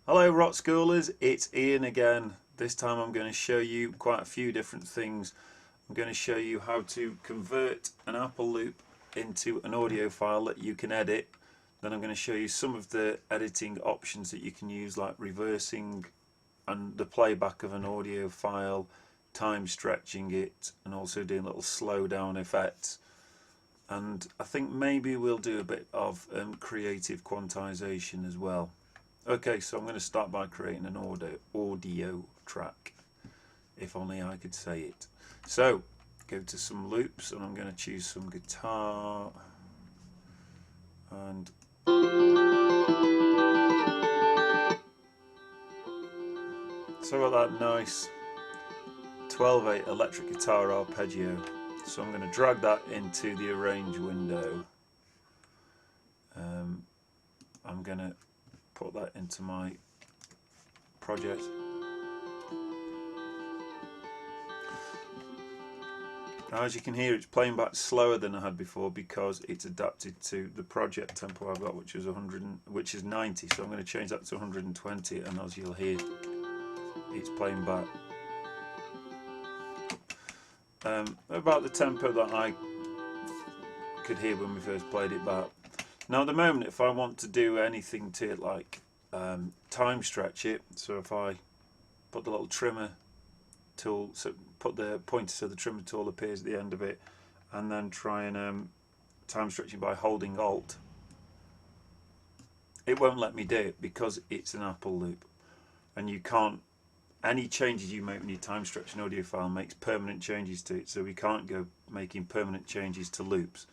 Hello Rock Schoolers, it's Ian again. This time I'm going to show you quite a few different things. I'm going to show you how to convert an Apple loop into an audio file that you can edit. Then I'm going to show you some of the editing options that you can use, like reversing and the playback of an audio file, time stretching it, and also doing little slowdown effects. And I think maybe we'll do a bit of creative quantization as well. Okay, so I'm going to start by creating an audio track, if only I could say it. So, go to some loops, and I'm going to choose some guitar, and so got that nice 12/8 electric guitar arpeggio. So I'm going to drag that into the arrange window. I'm going to put that into my project. Now, as you can hear, it's playing back slower than I had before because it's adapted to the project tempo I've got, which is 90. So I'm going to change that to 120, and as you'll hear, it's playing back about the tempo that I could hear when we first played it back. Now at the moment, if I want to do anything to it, like time stretch it, so if I put the little trimmer tool, so put the pointer so the trimmer tool appears at the end of it, and then try and time stretch it by holding Alt, it won't let me do it because it's an Apple loop, and you can't, any changes you make when you time stretch an audio file makes permanent changes to it, so we can't go making permanent changes to loops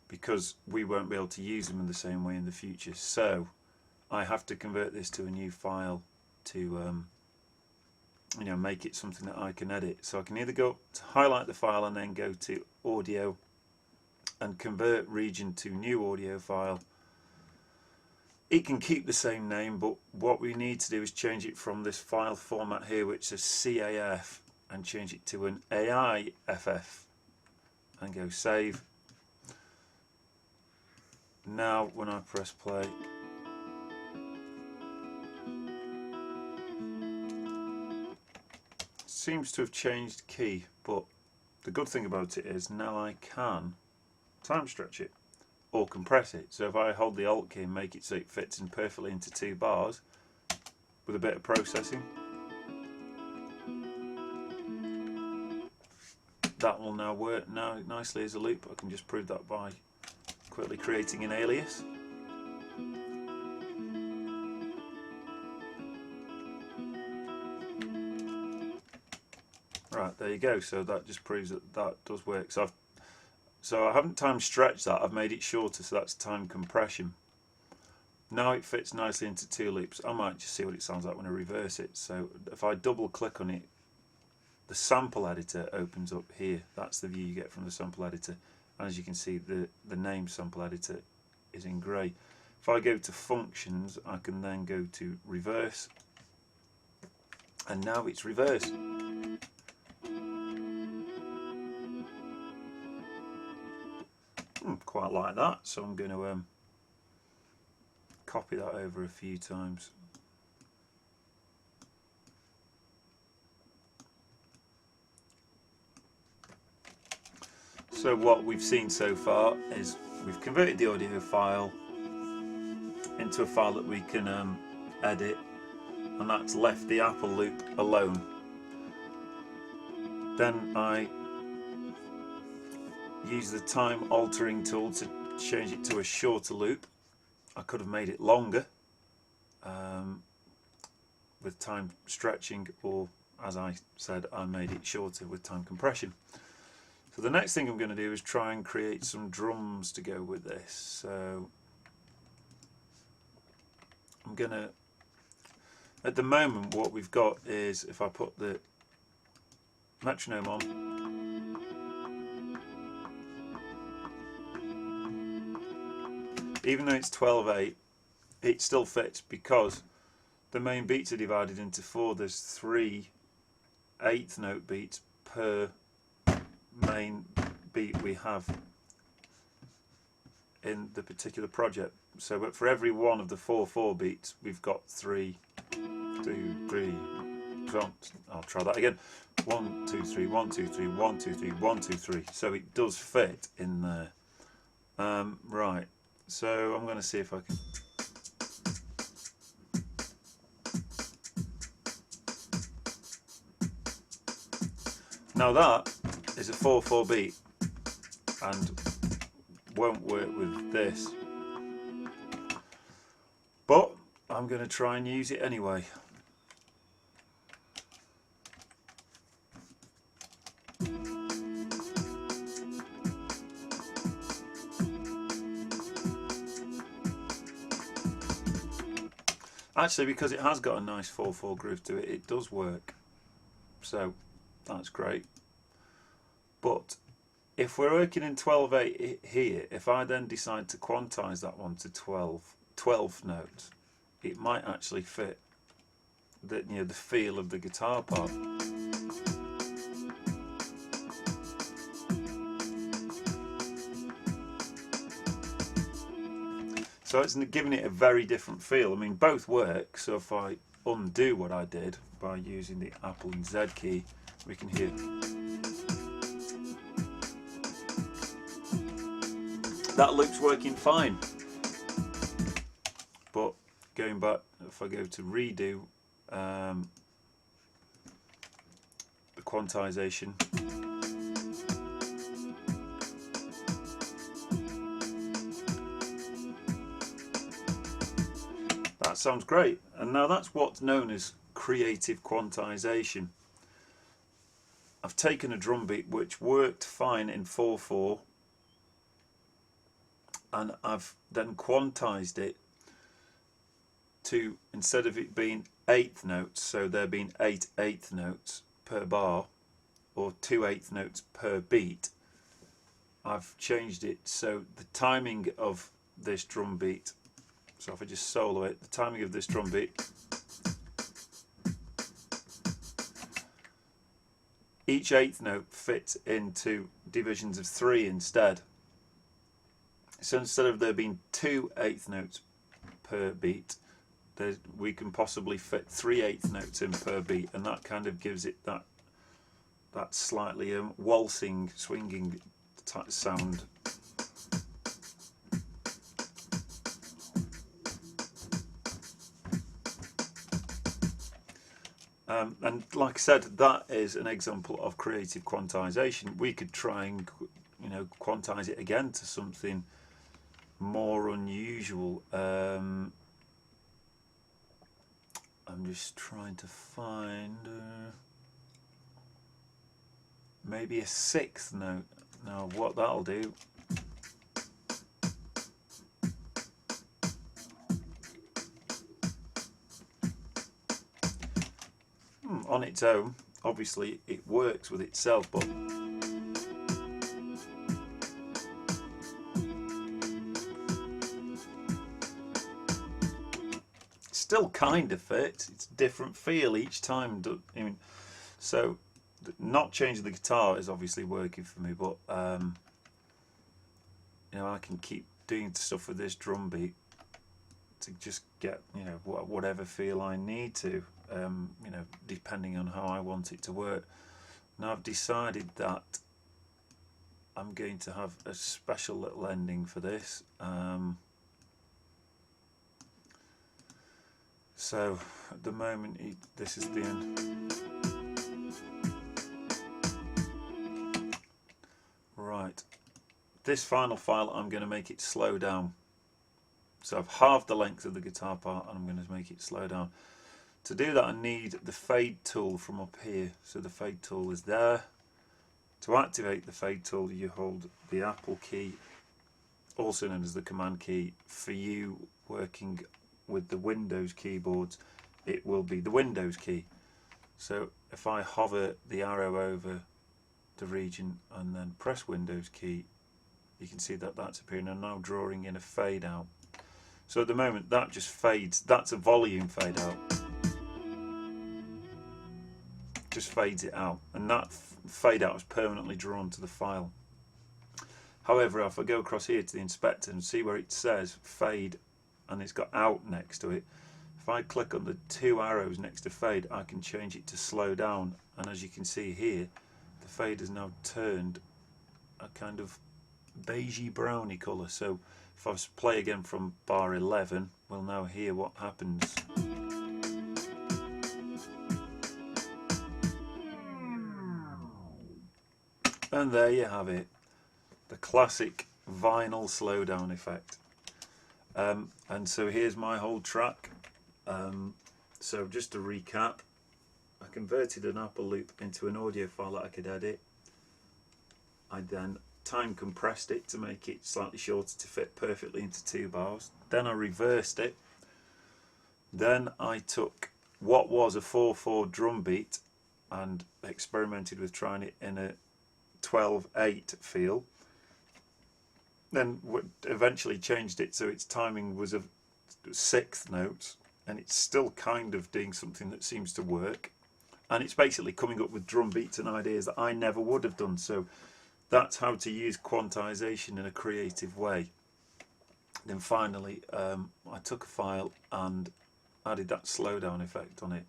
because we won't be able to use them in the same way in the future. So I have to convert this to a new file to make it something that I can edit. So I can either go to highlight the file and then go to audio and convert region to new audio file. It can keep the same name, but what we need to do is change it from this file format here, which is CAF, and change it to an AIFF and go save. Now when I press play, it seems to have changed key, but the good thing about it is now I can time stretch it or compress it. So if I hold the Alt key and make it so it fits in perfectly into 2 bars with a bit of processing, that will now work now nicely as a loop. I can just prove that by quickly creating an alias. Right, there you go. So that just proves that that does work. So I haven't time stretched that, I've made it shorter, so that's time compression. Now it fits nicely into 2 loops. I might just see what it sounds like when I reverse it. So if I double click on it, the sample editor opens up here. That's the view you get from the sample editor. And as you can see, the name sample editor is in grey. If I go to functions, I can then go to reverse, and now it's reversed. Quite like that, so I'm going to copy that over a few times. So what we've seen so far is we've converted the audio file into a file that we can edit, and that's left the Apple loop alone. Then I use the time altering tool to change it to a shorter loop. I could have made it longer with time stretching, or as I said, I made it shorter with time compression. So the next thing I'm going to do is try and create some drums to go with this. So I'm going to, at the moment what we've got is, if I put the metronome on, even though it's 12/8, it still fits because the main beats are divided into 4. There's 3 eighth note beats per main beat we have in the particular project. So, but for every one of the 4/4 beats, we've got 3, 2, 3. So I'll try that again. 1, 2, 3, 1, 2, 3, 1, 2, 3, 1, 2, 3. So it does fit in there. Right. So I'm going to see if I can. Now that is a 4/4 beat and won't work with this. But I'm going to try and use it anyway. Actually, because it has got a nice 4/4 groove to it, it does work. So that's great. But if we're working in 12/8 here, if I then decide to quantize that one to 12 notes, it might actually fit the, you know, the feel of the guitar part. So it's giving it a very different feel. I mean, both work. So if I undo what I did by using the Apple and Z key, we can hear. That loop's working fine. But going back, if I go to redo the quantization, that sounds great. And now that's what's known as creative quantization. I've taken a drum beat which worked fine in 4/4 and I've then quantized it to, instead of it being 1/8 notes, so there being 8 1/8 notes per bar or 2 1/8 notes per beat, I've changed it so the timing of this drum beat, so if I just solo it, the timing of this drum beat, each 1/8 note fits into divisions of 3 instead. So instead of there being 2 1/8 notes per beat, we can possibly fit 3 1/8 notes in per beat, and that kind of gives it that slightly waltzing, swinging type sound. And like I said, that is an example of creative quantization. We could try and, you know, quantize it again to something more unusual. I'm just trying to find maybe a 6th note. Now what that'll do, on its own, obviously it works with itself, but still kind of fits. It's a different feel each time. I mean, so not changing the guitar is obviously working for me, but you know, I can keep doing stuff with this drum beat to just get, you know, whatever feel I need to, you know, depending on how I want it to work. Now I've decided that I'm going to have a special little ending for this. So at the moment, this is the end. Right, this final file, I'm going to make it slow down. So I've halved the length of the guitar part and I'm going to make it slow down. To do that, I need the fade tool from up here. So the fade tool is there. To activate the fade tool, you hold the Apple key, also known as the command key. For you working with the Windows keyboards, it will be the Windows key. So if I hover the arrow over the region and then press Windows key, you can see that that's appearing. I'm now drawing in a fade out. So at the moment that just fades, that's a volume fade out. Just fades it out, and that fade out is permanently drawn to the file. However, if I go across here to the inspector and see where it says fade and it's got out next to it. If I click on the two arrows next to fade, I can change it to slow down, and as you can see here, the fade has now turned a kind of beigey browny colour. So if I play again from bar 11, we'll now hear what happens. And there you have it, the classic vinyl slowdown effect. And so here's my whole track. So just to recap, I converted an Apple loop into an audio file that I could edit. I then time compressed it to make it slightly shorter to fit perfectly into 2 bars. Then I reversed it. Then I took what was a 4/4 drum beat and experimented with trying it in a 12/8 feel. Then eventually changed it so its timing was of 6th notes, and it's still kind of doing something that seems to work. And it's basically coming up with drum beats and ideas that I never would have done. So that's how to use quantization in a creative way. Then finally, I took a file and added that slowdown effect on it.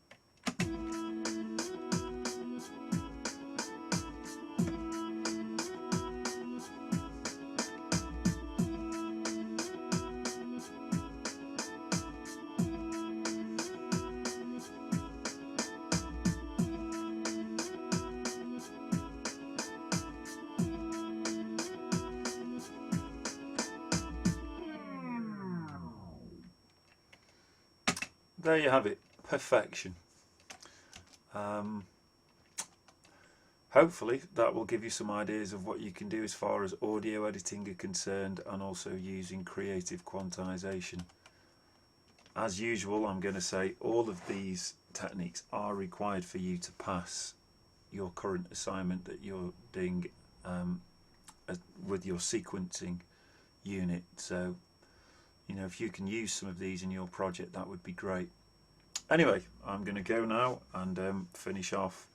There you have it, perfection. Hopefully that will give you some ideas of what you can do as far as audio editing are concerned, and also using creative quantization. As usual, I'm going to say all of these techniques are required for you to pass your current assignment that you're doing with your sequencing unit. So, you know, if you can use some of these in your project, that would be great. Anyway, I'm going to go now and finish off